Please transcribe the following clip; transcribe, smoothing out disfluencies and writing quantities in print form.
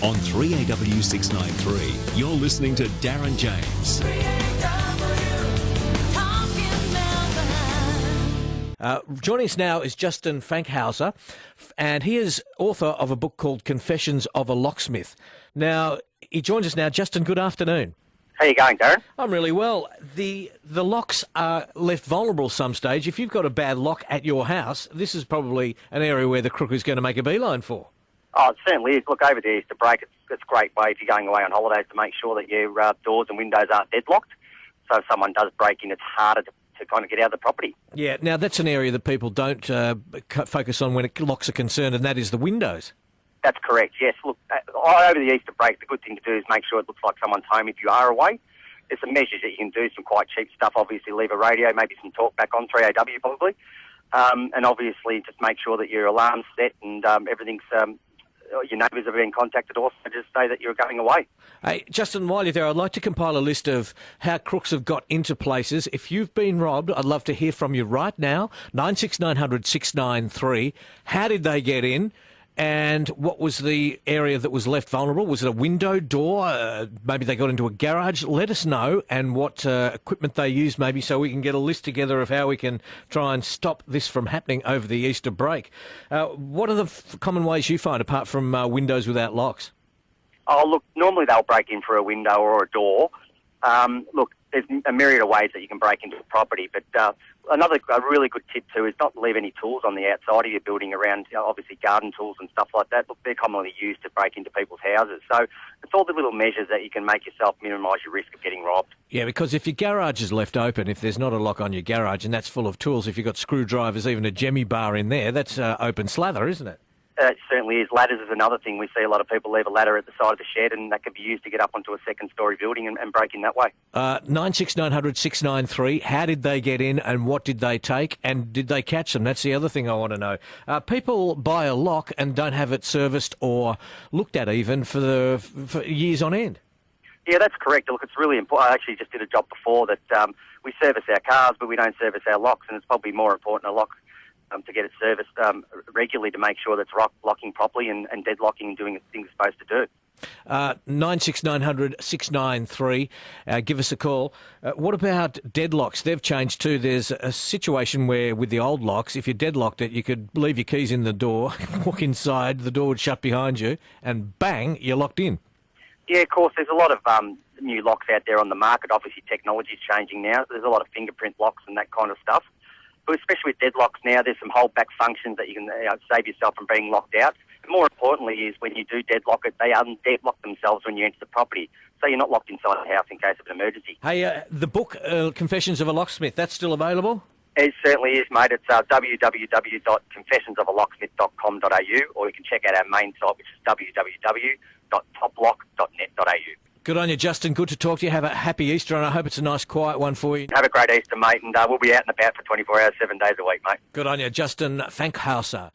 On 3AW 693, you're listening to Darren James. Joining us now is Justin Fankhauser, and he is author of a book called Confessions of a Locksmith. Now, he joins us now. Justin, good afternoon. How you going, Darren? I'm really well. The locks are left vulnerable some stage. If you've got a bad lock at your house, this is probably an area where the crook is going to make a beeline for. Oh, it certainly is. Look, over the Easter break, it's a great way if you're going away on holidays to make sure that your doors and windows aren't deadlocked. So if someone does break in, it's harder to kind of get out of the property. Yeah, now that's an area that people don't focus on when locks are concerned, and that is the windows. That's correct, yes. Look, over the Easter break, the good thing to do is make sure it looks like someone's home if you are away. There's some measures that you can do, some quite cheap stuff. Obviously, leave a radio, maybe some talk back on 3AW probably. And obviously, just make sure that your alarm's set and everything's... your neighbours are being contacted also, just say that you're going away. Hey, Justin, while you're there, I'd like to compile a list of how crooks have got into places. If you've been robbed, I'd love to hear from you right now. 96900 693. How did they get in? And what was the area that was left vulnerable? Was it a window, door? Maybe they got into a garage? Let us know, and what equipment they used maybe, so we can get a list together of how we can try and stop this from happening over the Easter break. What are the common ways you find, apart from windows without locks? Oh, look, normally they'll break in for a window or a door. Look, there's a myriad of ways that you can break into a property, but a really good tip too is not to leave any tools on the outside of your building around, obviously garden tools and stuff like that. Look, they're commonly used to break into people's houses. So it's all the little measures that you can make yourself minimise your risk of getting robbed. Yeah, because if your garage is left open, if there's not a lock on your garage and that's full of tools, if you've got screwdrivers, even a jemmy bar in there, that's open slather, isn't it? It certainly is. Ladders is another thing. We see a lot of people leave a ladder at the side of the shed, and that could be used to get up onto a second-storey building and break in that way. 96900 693. How did they get in, and what did they take, and did they catch them? That's the other thing I want to know. People buy a lock and don't have it serviced or looked at even for years on end. Yeah, that's correct. Look, it's really important. I actually just did a job before that we service our cars, but we don't service our locks, and it's probably more important a lock to get it serviced regularly to make sure that it's locking properly and deadlocking and doing the things it's supposed to do. 96900 693. Give us a call. What about deadlocks? They've changed too. There's a situation where with the old locks, if you deadlocked it, you could leave your keys in the door, walk inside, the door would shut behind you, and bang, you're locked in. Yeah, of course, there's a lot of new locks out there on the market. Obviously, technology's changing now. There's a lot of fingerprint locks and that kind of stuff. But especially with deadlocks now, there's some hold-back functions that you can save yourself from being locked out. And more importantly is when you do deadlock it, they undeadlock themselves when you enter the property. So you're not locked inside the house in case of an emergency. Hey, the book, Confessions of a Locksmith, that's still available? It certainly is, mate. It's www.confessionsofalocksmith.com.au, or you can check out our main site, which is www.toplock.net.au. Good on you, Justin. Good to talk to you. Have a happy Easter, and I hope it's a nice, quiet one for you. Have a great Easter, mate, and we'll be out and about for 24 hours, 7 days a week, mate. Good on you, Justin Fankhauser.